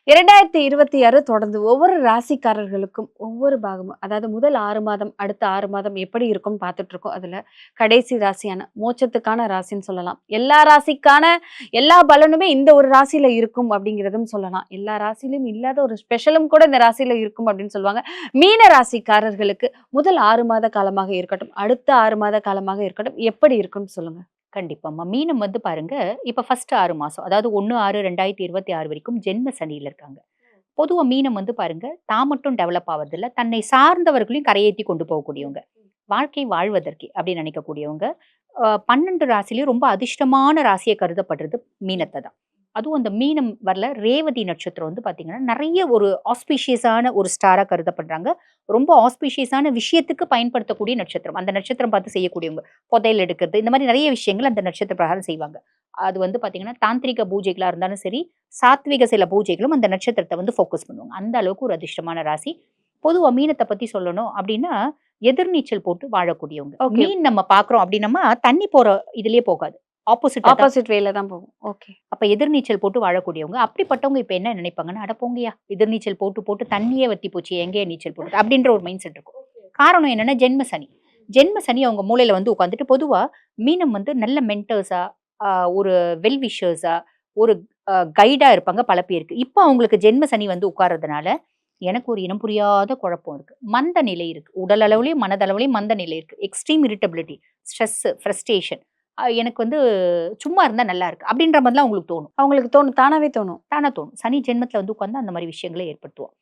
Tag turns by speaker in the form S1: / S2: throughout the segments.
S1: 2026 தொடர்ந்து ஒவ்வொரு ராசிக்காரர்களுக்கும் ஒவ்வொரு பாகமும் அதாவது முதல் 6 மாதம் அடுத்த 6 மாதம் எப்படி இருக்கும்னு பார்த்துட்டு இருக்கோம். அதுல கடைசி ராசியான மோட்சத்துக்கான ராசின்னு சொல்லலாம். எல்லா ராசிக்கான எல்லா பலனுமே இந்த ஒரு ராசியில இருக்கும் அப்படிங்கிறதும் சொல்லலாம். எல்லா ராசியிலும் இல்லாத ஒரு ஸ்பெஷலும் கூட இந்த ராசியில இருக்கும் அப்படின்னு சொல்லுவாங்க. மீன ராசிக்காரர்களுக்கு முதல் 6 மாத காலமாக இருக்கட்டும், அடுத்த 6 மாத காலமாக இருக்கட்டும், எப்படி இருக்கும்னு சொல்லுங்க.
S2: கண்டிப்பாம்மா. மீனம் பாருங்க, இப்ப ஃபர்ஸ்ட் 6 மாசம். அதாவது 1/6/2026 வரைக்கும் ஜென்ம சனியில இருக்காங்க. பொதுவா மீனம் பாருங்க, தான் மட்டும் டெவலப் ஆவறதில்ல, தன்னை சார்ந்தவர்களையும் கரையேத்தி கொண்டு போகக்கூடியவங்க. வாழ்க்கை வாழ்வதற்கே அப்படின்னு நினைக்கக்கூடியவங்க. 12 ராசிலயும் ரொம்ப அதிர்ஷ்டமான ராசியா கருதப்படுறது மீனத்த தான். அதுவும் அந்த மீனம் வரல ரேவதி நட்சத்திரம் பார்த்தீங்கன்னா, நெறைய ஒரு ஆஸ்பீஷியஸான ஒரு ஸ்டாரா கருதப்படுறாங்க. ரொம்ப ஆஸ்பீஷியஸான விஷயத்துக்கு பயன்படுத்தக்கூடிய நட்சத்திரம். அந்த நட்சத்திரம் பார்த்து செய்யக்கூடியவங்க. புதையல் எடுக்கிறது, இந்த மாரி நெறைய விஷயங்கள் அந்த நட்சத்திர பிரகாரம் செய்வாங்க. அது பார்த்தீங்கன்னா, தாந்திரிக பூஜைகளா இருந்தாலும் சரி, சாத்விக சில பூஜைகளும் அந்த நட்சத்திரத்த ஃபோக்கஸ் பண்ணுவாங்க. அந்த அளவுக்கு ஒரு அதிர்ஷ்டமான ராசி. பொதுவா மீனத்த பத்தி சொல்லணும் அப்டின்னா, எதிர்நீச்சல் போட்டு வாழக்கூடியவங்க.
S1: ஓகே.
S2: மீன் நம்ம பார்க்குறோம் அப்டின்னம்மா, தண்ணி போற இதுலயே போகாது.
S1: ஆப்போசிட் வேல தான் போகும். ஓகே.
S2: அப்ப எதிர்நீச்சல் போட்டு வாழக்கூடியவங்க. அப்படிப்பட்டவங்க இப்ப என்ன நினைப்பாங்கன்னா, "அட போங்கய்யா! எதிர்நீச்சல் போட்டு, போட்டு தண்ணியே வத்தி போச்சு. எங்கேயா நீச்சல் போடுறது?" அப்படின்ற ஒரு மைண்ட் செட் இருக்கும். காரணம் என்னன்னா, ஜென்ம சனி. ஜென்ம சனி அவங்க மூளையில உட்காந்துட்டு பொதுவா மீனம் நல்ல மென்டர்ஸா, அ ஒரு வெல் விஷர்ஸா, ஒரு கைடா இருப்பாங்க பல பேருக்கு. இப்ப அவங்களுக்கு ஜென்ம சனி உட்கார்றதுனால, எனக்கு ஒரு இனம் புரியாத குழப்பம் இருக்கு. மந்த நிலை இருக்கு. உடல் அளவுலயும், மனதளவுலயும் மந்த நிலை இருக்கு. Extreme irritability, stress, frustration. எனக்கு சும்மா இருந்தா நல்லா இருக்கு. அப்படின்ற மாதிரிலாம் அவங்களுக்கு தோணும்.
S1: அவங்களுக்கு தோணும். தானாவே தோணும்.
S2: தானா தோணும். சனி ஜென்மத்தில உட்கார்ந்தா அந்த மாரி விஷயங்கள ஏற்படுத்துவான்.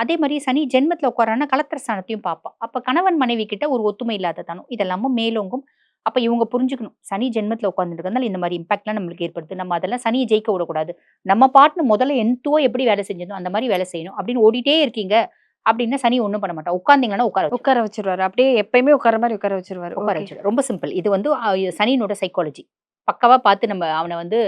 S2: அதே மாரி சனி ஜென்மத்தில உட்கார்றான்னா கலத்திர ஸ்தானத்தையும் பார்ப்பான். அப்ப கணவன் மனைவி கிட்ட ஒரு ஒத்துமை இல்லாத தனம் இதெல்லாமும் மேலோங்கும். அப்ப இவங்க புரிஞ்சுக்கணும். சனி ஜென்மத்தில உட்கார்ந்துருக்கனால இந்த மாரி இம்பாக்ட்லாம் நம்மளுக்கு ஏற்படுது. நம்ம அதெல்லாம் சனிய ஜெயிக்க விடக்கூடாது. நம்ம பாட்டுன்னு முதல்ல என்த்துவோ எப்படி வேலை செஞ்சதோ அந்த மாரி வேலை செய்யணும். அப்படின்னு ஓடிட்டே இருக்கீங்க அப்படின்னா சனி ஒண்ணும் பண்ண மாட்டான். உட்கார்ந்தீங்கன்னா
S1: உட்கார வச்சுருவாரு. அப்படியே எப்பயுமே உட்கார மாரி உட்கார வச்சுருவாரு.
S2: உட்கார
S1: ஓகே.
S2: வச்சுருவாரு. ரொம்ப சிம்பிள். இது சனியினோட சைக்காலஜி. பக்காவா பார்த்து நம்ம அவன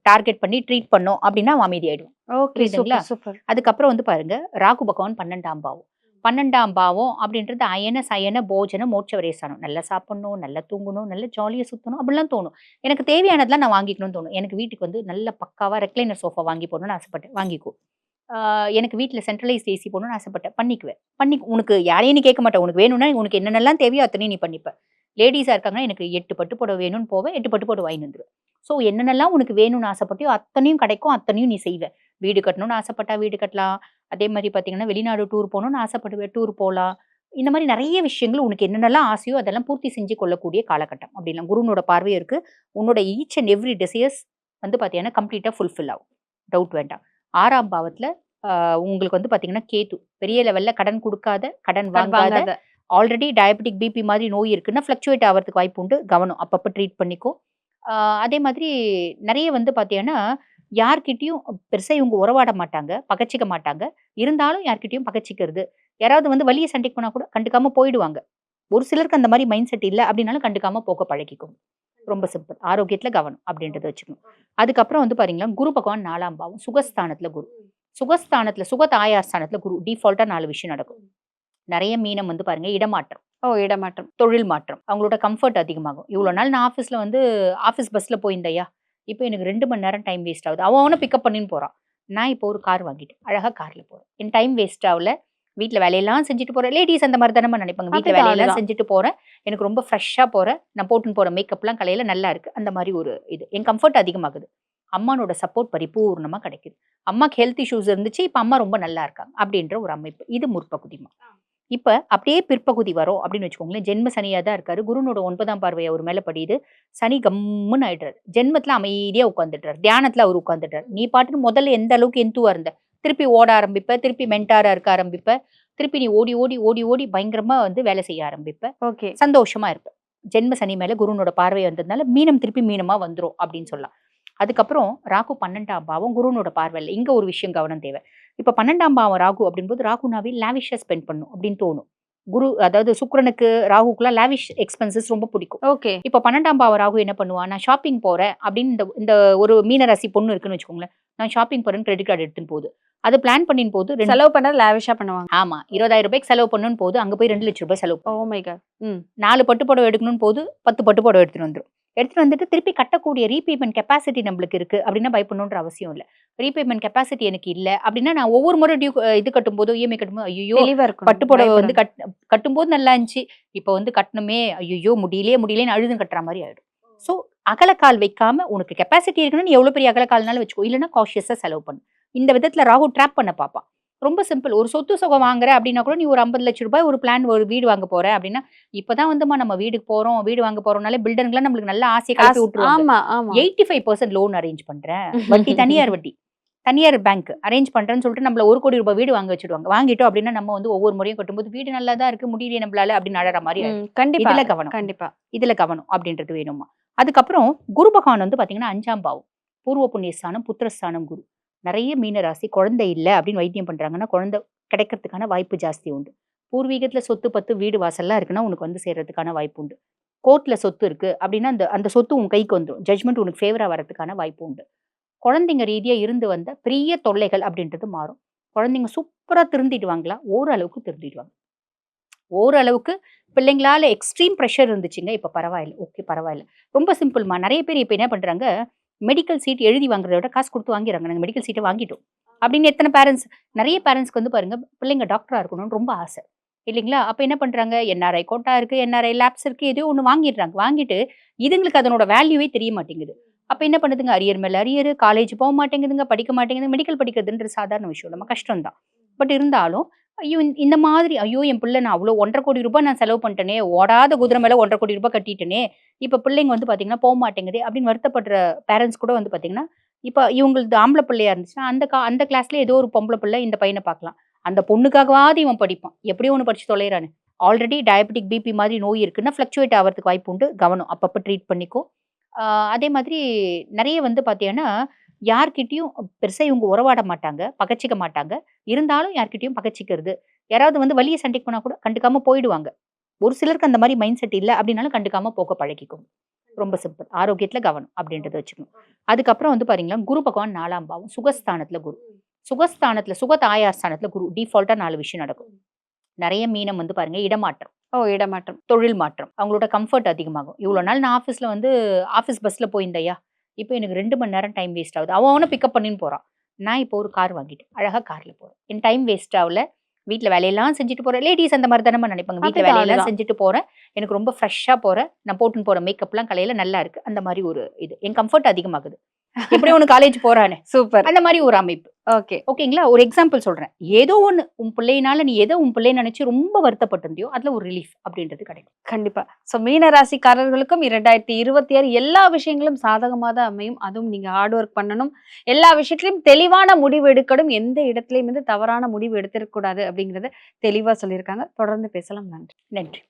S2: டார்கெட் பண்ணி ட்ரீட் பண்ணோம் அப்படின்னா அவன் அமைதியாயிடுவான்.
S1: ஓகே.
S2: புரியுதுங்களா?
S1: Super, super.
S2: அதுக்கப்புறம் பாருங்க, ராகு பகவான் 12ஆம் பாவம். 12ஆம் பாவம் அப்படின்றது அயன, சயன, போஜன, மோட்ச விரயஸ்தானம். நல்லா சாப்பிடணும், நல்லா தூங்கணும், நல்லா ஜாலியா சுத்தணும் அப்படிலாம் தோணும். எனக்கு தேவையானதெல்லாம் நான் வாங்கிக்கணும்னு தோணும். எனக்கு வீட்டுக்கு நல்ல பக்காவா ரெக்லைனர் சோஃபா வாங்கி போடணும்னு ஆசைப்பட்டேன். வாங்கிக்கோ. எனக்கு வீட்ல சென்ட்ரலைஸ்ட் ஏசி போடணும்னு ஆசைப்பட்டேன். பண்ணிக்குவேன். உனக்கு யாரையும் நீ கேட்க மாட்ட. உனக்கு வேணும்னா உனக்கு என்னென்னலாம் தேவையோ அத்தனையும் நீ பண்ணிப்ப. லேடீஸா இருக்காங்கன்னா, எனக்கு 8 பட்டு புடவை வேணும்னு போவேன். 8 பட்டு புடவை வாங்கின்னு வந்துருவேன். ஸோ என்னென்னலாம் உனக்கு வேணும்னு ஆசைப்பட்டியோ அத்தனையும் கிடைக்கும். அத்தனையும் நீ செய்வ. வீடு கட்டணும்னு ஆசைப்பட்டா வீடு கட்டலாம். அதே மாரி பார்த்தீங்கன்னா, வெளிநாடு டூர் போணும்னு ஆசைப்படுவேன். டூர் போலாம். இந்த மாரி நெறைய விஷயங்கள் உனக்கு என்னென்னலாம் ஆசையோ அதெல்லாம் பூர்த்தி செஞ்சு கொள்ளக்கூடிய காலகட்டம். அப்படிலாம் குருனோட பார்வையும் இருக்கு. உன்னோட ஈச் அண்ட் எவ்ரி டிசையர்ஸ் பார்த்தீங்கன்னா, கம்ப்ளீட்டா ஃபுல்ஃபில் ஆகும். டவுட் வேண்டாம். 6ஆம் பாவத்துல உங்களுக்கு பார்த்தீங்கன்னா, கேது. பெரிய லெவல்ல கடன் குடுக்காத, கடன் வாங்காத, ஆல்ரெடி டயபெட்டிக், பிபி மாதிரி நோய் இருக்குன்னா, ஃப்ளக்சுவேட் ஆவறதுக்கு வாய்ப்பு உண்டு. கவனம். அப்பப்ப ட்ரீட் பண்ணிக்கோ. அதே மாதிரி நெறைய பார்த்தீங்கன்னா, யார்கிட்டயும் பெருசா இவங்க உறவாட மாட்டாங்க. பகச்சிக்க மாட்டாங்க. இருந்தாலும் யார்கிட்டயும் பகச்சிக்கிறது. யாராவது வலிய சண்டைக்கு போனா கூட கண்டுக்காம போயிடுவாங்க. ஒரு சிலருக்கு அந்த மாரி மைண்ட் செட் இல்ல அப்டின்னாலும் கண்டுக்காம போக பழகிக்கோங்க. ரொம்ப சிம்பிள். ஆரோக்கியத்துல கவனம் அப்டின்றத வச்சுக்கணும். அதுக்கப்புறம் பாத்தீங்கன்னா, குரு பகவான் 4ஆம் பாவம். சுகஸ்தானத்துல குரு. சுகஸ்தானத்துல சுக தாயார் ஸ்தானத்துல குரு. டிஃபால்ட்டா 4 விஷயம் நடக்கும். நெறைய மீனம் பாருங்க இடமாற்றம்.
S1: இடமாற்றம்.
S2: தொழில் மாற்றம். அவங்களோட கம்ஃபர்ட் அதிகமாகும். இவ்வளோ நாள் நான் ஆஃபீஸ்ல ஆஃபீஸ் பஸ்ல போயிருந்தேன்யா. இப்போ எனக்கு 2 மணி நேரம் டைம் வேஸ்ட் ஆகுது. அவன் அவன பிக்கப் பண்ணின்னு போறான். நான் இப்போ ஒரு கார் வாங்கிட்டேன். அழகா கார்ல போறேன். என் டைம் வேஸ்ட் ஆவல. வீட்ல வேலையெல்லாம் செஞ்சுட்டு போறேன். லேடீஸ் அந்த மாரி தானம்மா நினைப்பாங்க. வீட்ல வேலையெல்லாம் செஞ்சுட்டு போறேன். எனக்கு ரொம்ப ஃப்ரெஷ்ஷா போறேன். நான் போட்டுன்னு போற மேக்கப்லாம் கலையில நல்லா இருக்கு. அந்த மாரி ஒரு இது. என் கம்ஃபர்ட் அதிகமாகுது. அம்மானோட சப்போர்ட் பரிபூர்ணமா கிடைக்குது. அம்மாக்கு ஹெல்த் இஷ்யூஸ் இருந்துச்சு. இப்ப அம்மா ரொம்ப நல்லா இருக்காங்க. அப்படின்ற ஒரு அமைப்பு. இது முற்பகுதிமா. இப்ப அப்படியே பிற்பகுதி வரும் அப்படின்னு வச்சுக்கோங்களேன். ஜென்ம சனியா தான் இருக்காரு. குருனோட 9ஆம் பார்வை அவர் மேல படியுது. சனி கம்முன்னு ஆயிடுறாரு. ஜென்மத்துல அமைதியா உட்கார்ந்துட்டாரு. தியானத்துல அவர் உட்கார்ந்துட்டாரு. நீ பாட்டுன்னு முதல்ல எந்த அளவுக்கு எந்துவா இருந்த. திருப்பி ஓட ஆரம்பிப்ப. திருப்பி மென்டாரா இருக்க ஆரம்பிப்ப. திருப்பி நீ ஓடி, ஓடி, ஓடி, ஓடி பயங்கரமா வேலை செய்ய ஆரம்பிப்ப.
S1: ஓகே.
S2: சந்தோஷமா இருப்ப. ஜென்ம சனி மேல குருனோட பார்வை வந்ததுனால மீனம் திருப்பி மீனமா வந்துரும் அப்படின்னு சொல்லலாம். அதுக்கப்புறம் ராகு 12ஆம் பாவம் குருனோட பார்வையில. இங்க ஒரு விஷயம் கவனம் தேவை. இப்ப 12ஆம் பாவம் ராகு அப்படின்போது ராகுனாவே லாவிஷா ஸ்பெண்ட் பண்ணும் அப்படின்னு தோணும். குரு அதாவது சுக்கிரனுக்கு ராகுக்குலாம் லாவிஷ் எக்ஸ்பென்சஸ் ரொம்ப பிடிக்கும்.
S1: ஓகே.
S2: இப்ப 12ஆம் பாவம் ராகு என்ன பண்ணுவான், நான் ஷாப்பிங் போறேன் அப்படின்னு இந்த இந்த ஒரு மீனராசி பொண்ணு இருக்குன்னு வச்சுக்கோங்களேன். நான் ஷாப்பிங் போறேன்னு கிரெடிட் கார்டு எடுத்துன்னு போகுது. அது பிளான் பண்ணின் போது
S1: செலவு பண்ணா லாவிஷா பண்ணுவாங்க.
S2: ஆமா. ரூ. 20,000 செலவு பண்ணணும்னு போது அங்க போய் ரூ. 2,00,000 செலவு.
S1: Oh my God.
S2: 4 பட்டு புடவை எடுக்கணும்னு போது 10 பட்டு புடவை எடுத்துட்டு வந்துரும். எடுத்துட்டு வந்துட்டு திருப்பி கட்டக்கூடிய ரீபேமெண்ட் கெப்பாசிட்டி நம்மளுக்கு இருக்கு அப்படின்னா பயப்படணுன்ற அவசியம் இல்ல. ரீபேமெண்ட் கெப்பாசிட்டி எனக்கு இல்ல அப்படின்னா நான் ஒவ்வொரு முறை இது கட்டும்போது இஎம்ஐ கட்டும்போது ஐயோ
S1: தெளிவா இருக்கணும்.
S2: பட்டு புடவை வந்து
S1: பயப்படணும்.
S2: கட்டும்போது நல்லா இருந்துச்சு. இப்போ வந்து கட்டணுமே ஐயோ முடியலையேன்னு அழுதும் கட்டுற மாதிரி ஆயிடும். ஸோ அகலக்கால் வைக்காம உனக்கு கெப்பாசிட்டி இருக்குன்னு நீ எவ்வளவு பெரிய அகலக்கால்னாலும் வச்சுக்கோ. இல்லைன்னா காஷியஸா செலவு பண்ணு. இந்த விதத்துல ராகு ட்ராப் பண்ண பாப்பா. ரொம்ப சிம்பிள். ஒரு சொத்து சுகம் வாங்குற அப்படின்னா கூட நீ ஒரு 50 லட்சம் ரூபாய் ஒரு பிளான் ஒரு வீடு வாங்க போற அப்படின்னா இப்பதான் வந்துமா நம்ம வீடு வாங்க போறோம்னாலே பில்டருக்குலாம் நம்மளுக்கு நல்ல ஆசையை கிளப்பி விட்டுருவாங்க.
S1: ஆமா ஆமா
S2: 85% லோன் அரேஞ்ச் பண்றேன். வட்டி தனியார் வட்டி. தனியார் பேங்க் அரேஞ்ச் பண்றேன்னு சொல்லிட்டு நம்மள 1 கோடி ரூபாய் வீடு வாங்க வச்சுடுவாங்க. வாங்கிட்டோம் அப்படின்னா நம்ம வந்து ஒவ்வொரு முறையும் கட்டும்போது வீடு நல்லா தான் இருக்கு முடியலையே நம்மளால அப்படின்னு அழற மாதிரி ஆயிடும்.
S1: கண்டிப்பா
S2: இதுல கவனம்.
S1: கண்டிப்பா
S2: இதுல கவனம் அப்படின்றது வேணுமா. அதுக்கப்புறம் குரு பகவான் வந்து பாத்தீங்கன்னா 5ஆம் பாவம். பூர்வ புண்ணியஸ்தானம், புத்திரஸ்தானம் குரு. நிறைய மீனராசி குழந்தை இல்ல அப்படின்னு வைத்தியம் பண்றாங்கன்னா குழந்தை கிடைக்கிறதுக்கான வாய்ப்பு ஜாஸ்தி உண்டு. பூர்வீகத்துல சொத்து பத்து வீடு வாசல்லாம் இருக்குன்னா உனக்கு வந்து சேர்றதுக்கான வாய்ப்பு உண்டு. கோர்ட்ல சொத்து இருக்கு அப்படின்னா அந்த அந்த சொத்து உன் கைக்கு வந்துடும். ஜட்மெண்ட் உனக்கு ஃபேவரா வரதுக்கான வாய்ப்பு உண்டு. குழந்தைங்க ரீதியா இருந்து வந்த பெரிய தொல்லைகள் அப்படின்றது மாறும். குழந்தைங்க சூப்பரா திருந்திடுவாங்களா? ஓரளவுக்கு திருந்திடுவாங்க. ஓரளவுக்கு பிள்ளைங்களால எக்ஸ்ட்ரீம் ப்ரெஷர் இருந்துச்சுங்க. இப்ப பரவாயில்ல. ஓகே பரவாயில்ல. ரொம்ப சிம்பிள்மா. நிறைய பேர் இப்ப என்ன பண்றாங்க, மெடிக்கல் சீட் எழுதி வாங்குறத விட காசு குடுத்து வாங்கிறாங்க. நாங்க மெடிக்கல் சீட்ட வாங்கிட்டோம். அப்படின்னு எத்தன பேரண்ட்ஸ் நிறைய பேரண்ட்ஸ்க்கு வந்து பாருங்க, பிள்ளைங்க டாக்டரா இருக்கணும்னு ரொம்ப ஆசை. இல்லைங்களா? அப்ப என்ன பண்றாங்க, என்ஆர்ஐ கோட்டா இருக்கு, என்ஆர்ஐ லேப்ஸ் இருக்கு, ஏதோ ஒண்ணு வாங்கிடுறாங்க. வாங்கிட்டு இதுங்களுக்கு அதனோட வேல்யூவே தெரிய மாட்டேங்குது. அப்ப என்ன பண்ணுதுங்க, அரியர் மேல அரியர், காலேஜ் போக மாட்டேங்குதுங்க, படிக்க மாட்டேங்குது. மெடிக்கல் படிக்கிறதுன்றது சாதாரண விஷயம். நம்ம கஷ்டம் தான். பட் இருந்தாலும் ஐயோ! இந்த மாதிரி ஐயோ! என் பிள்ளை நான் அவ்ளோ 1,50,000 கோடி ரூபாய் நான் செலவு பண்ணிட்டேனே! ஓடாத குதிரை மேல 1,50,000 கோடி ரூபாய் கட்டிட்டேனே! இப்ப பிள்ளைங்க வந்து பார்த்தீங்கன்னா, போமாட்டேங்குதே! அப்படின்னு வருத்தப்படுற பேரண்ட்ஸ் கூட வந்து பார்த்தீங்கன்னா, இப்ப இவங்களது ஆம்பள பிள்ளையா இருந்துச்சுன்னா, அந்த கிளாஸ்ல ஏதோ ஒரு பொம்பள பிள்ளை இந்த பையன பார்க்கலாம். அந்த பொண்ணுக்காகவாவது இவன் படிப்பான். எப்படியோ ஒண்ணு படிச்சு தொலைறானே! ஆல்ரெடி டயபெட்டிக், பிபி மாதிரி நோய் இருக்குன்னா, ஃப்ளக்சுவேட் ஆவறதுக்கு வாய்ப்பு உண்டு. கவனம். அப்பப்ப ட்ரீட் பண்ணிக்கோ. ஆ அதே மாதிரி நெறைய வந்து பார்த்தீங்கன்னா, யார்கிட்டயும் பெருசா இவங்க உறவாட மாட்டாங்க. பகச்சுக்க மாட்டாங்க. இருந்தாலும் யார்கிட்டயும் பகச்சிக்கிறது. யாராவது வந்து வலிய சண்டைக்கு போனா கூட கண்டுக்காம போயிடுவாங்க. ஒரு சிலருக்கு அந்த மாரி மைண்ட் செட் இல்ல அப்டின்னாலும் கண்டுக்காம போக பழகிக்கோங்க. ரொம்ப சிம்பிள். ஆரோக்கியத்துல கவனம் அப்டின்றத வச்சுக்கணும். அதுக்கப்புறம் வந்து பாத்தீங்கன்னா, குரு பகவான் 4ஆம் பாவம். சுகஸ்தானத்துல குரு. சுகஸ்தானத்துல சுக தாயார் ஸ்தானத்துல குரு. டிஃபால்ட்டா 4 விஷயம் நடக்கும். நெறைய மீனம் வந்து பாருங்க இடமாற்றம்,
S1: இடமாற்றம்.
S2: தொழில் மாற்றம். அவங்களோட கம்ஃபர்ட் அதிகமாகும். இவ்ளோ நாள் நான் ஆஃபீஸ்ல வந்து ஆஃபீஸ் பஸ்ல போயிருந்தேன்யா. இப்போ எனக்கு 2 மணி நேரம் டைம் வேஸ்ட் ஆகுது. அவன் அவன பிக்கப் பண்ணின்னு போறான். நான் இப்போ ஒரு கார் வாங்கிட்டேன். அழகா கார்ல போறேன். என் டைம் வேஸ்ட் ஆவல. வீட்ல வேலையெல்லாம் செஞ்சுட்டு போறேன். லேடீஸ் அந்த மாரி தானம்மா நினைப்பாங்க. வீட்ல
S1: அப்படிதான்
S2: வேலையெல்லாம்
S1: அதுதான்.
S2: செஞ்சுட்டு போறேன். எனக்கு ரொம்ப ஃப்ரெஷ்ஷா போறேன். நான் போட்டுன்னு போற மேக்கப்லாம் காலையில நல்லா இருக்கு. அந்த மாரி ஒரு இது. என் கம்ஃபர்ட் அதிகமாகுது. எப்படியோ ஒண்ணு காலேஜ் போறானே.
S1: சூப்பர்.
S2: அந்த மாரி ஒரு அமைப்பு.
S1: ஓகே.
S2: ஓகேங்களா? ஒரு எக்ஸாம்பிள் சொல்றேன். ஏதோ ஒண்ணு உன் பிள்ளையினால நீ எத உன் பிள்ளைன்னு நினைச்சு ரொம்ப வருத்தப்பட்டிருந்தியோ, அதுல ஒரு ரிலீஃப் அப்படின்றது கிடைக்கும்.
S1: கண்டிப்பா. சோ மீன ராசிக்காரர்களுக்கும் 2026 எல்லா விஷயங்களும் சாதகமா தான் அமையும். அதுவும் நீங்க ஹார்ட் ஒர்க் பண்ணணும். எல்லா விஷயத்திலயும் தெளிவான முடிவு எடுக்கணும். எந்த இடத்துலயும் வந்து தவறான முடிவு எடுத்திறக்கூடாது அப்படிங்கிறத தெளிவா சொல்லியிருக்காங்க. தொடர்ந்து பேசலாம். நன்றி.
S2: நன்றி.